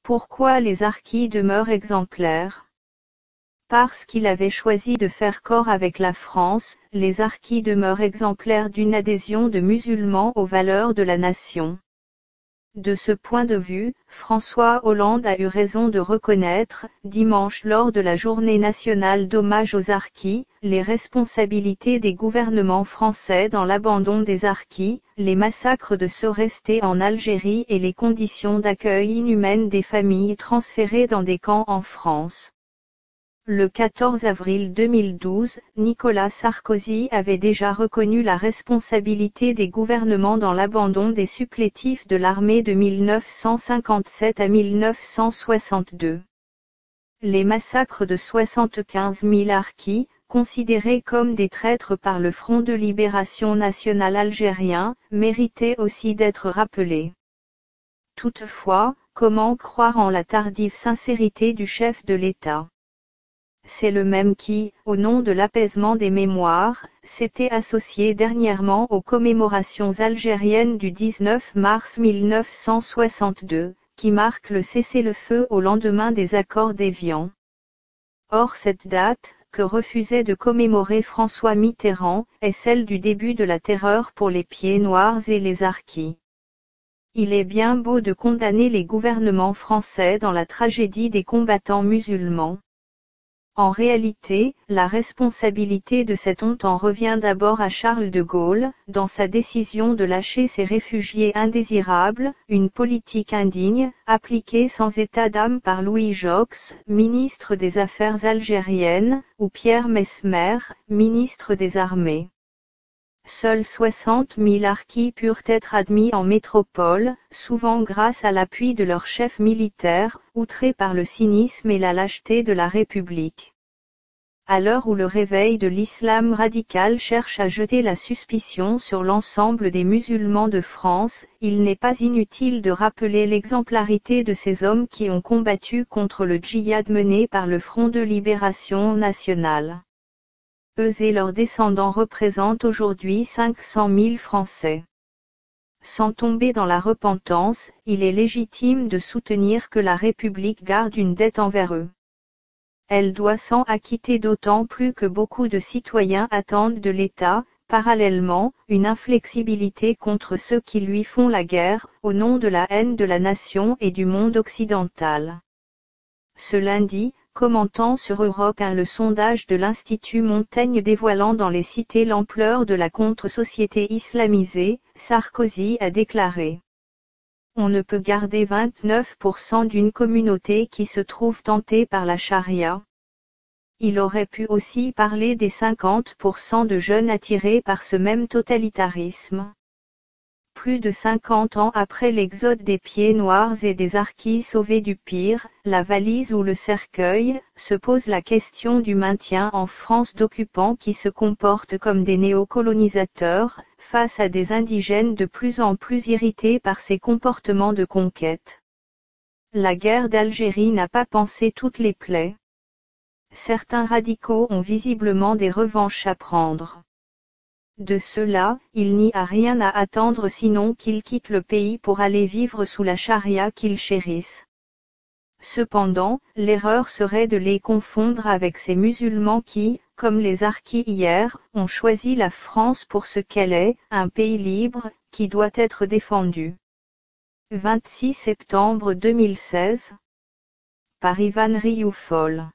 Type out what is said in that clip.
Pourquoi les harkis demeurent exemplaires? Parce qu'il avait choisi de faire corps avec la France, les harkis demeurent exemplaires d'une adhésion de musulmans aux valeurs de la nation. De ce point de vue, François Hollande a eu raison de reconnaître, dimanche lors de la journée nationale d'hommage aux harkis, les responsabilités des gouvernements français dans l'abandon des harkis, les massacres de ceux restés en Algérie et les conditions d'accueil inhumaines des familles transférées dans des camps en France. Le 14 avril 2012, Nicolas Sarkozy avait déjà reconnu la responsabilité des gouvernements dans l'abandon des supplétifs de l'armée de 1957 à 1962. Les massacres de 75 000 harkis, considérés comme des traîtres par le Front de libération nationale algérien, méritaient aussi d'être rappelés. Toutefois, comment croire en la tardive sincérité du chef de l'État? C'est le même qui, au nom de l'apaisement des mémoires, s'était associé dernièrement aux commémorations algériennes du 19 mars 1962, qui marquent le cessez-le-feu au lendemain des accords d'Évian. Or cette date, que refusait de commémorer François Mitterrand, est celle du début de la terreur pour les pieds noirs et les harkis. Il est bien beau de condamner les gouvernements français dans la tragédie des combattants musulmans. En réalité, la responsabilité de cette honte en revient d'abord à Charles de Gaulle, dans sa décision de lâcher ces réfugiés indésirables, une politique indigne, appliquée sans état d'âme par Louis Joxe, ministre des Affaires algériennes, ou Pierre Messmer, ministre des Armées. Seuls 60 000 harkis purent être admis en métropole, souvent grâce à l'appui de leur chef militaire, outré par le cynisme et la lâcheté de la République. À l'heure où le réveil de l'islam radical cherche à jeter la suspicion sur l'ensemble des musulmans de France, il n'est pas inutile de rappeler l'exemplarité de ces hommes qui ont combattu contre le djihad mené par le Front de libération nationale. Eux et leurs descendants représentent aujourd'hui 500 000 Français. Sans tomber dans la repentance, il est légitime de soutenir que la République garde une dette envers eux. Elle doit s'en acquitter d'autant plus que beaucoup de citoyens attendent de l'État, parallèlement, une inflexibilité contre ceux qui lui font la guerre, au nom de la haine de la nation et du monde occidental. Ce lundi, commentant sur Europe 1 le sondage de l'Institut Montaigne dévoilant dans les cités l'ampleur de la contre-société islamisée, Sarkozy a déclaré: on ne peut garder 29% d'une communauté qui se trouve tentée par la charia. Il aurait pu aussi parler des 50% de jeunes attirés par ce même totalitarisme. Plus de 50 ans après l'exode des pieds noirs et des harkis sauvés du pire, la valise ou le cercueil, se pose la question du maintien en France d'occupants qui se comportent comme des néocolonisateurs, face à des indigènes de plus en plus irrités par ces comportements de conquête. La guerre d'Algérie n'a pas pansé toutes les plaies. Certains radicaux ont visiblement des revanches à prendre. De cela, il n'y a rien à attendre sinon qu'ils quittent le pays pour aller vivre sous la charia qu'ils chérissent. Cependant, l'erreur serait de les confondre avec ces musulmans qui, comme les harkis hier, ont choisi la France pour ce qu'elle est, un pays libre, qui doit être défendu. 26 septembre 2016. Par Ivan Rioufol.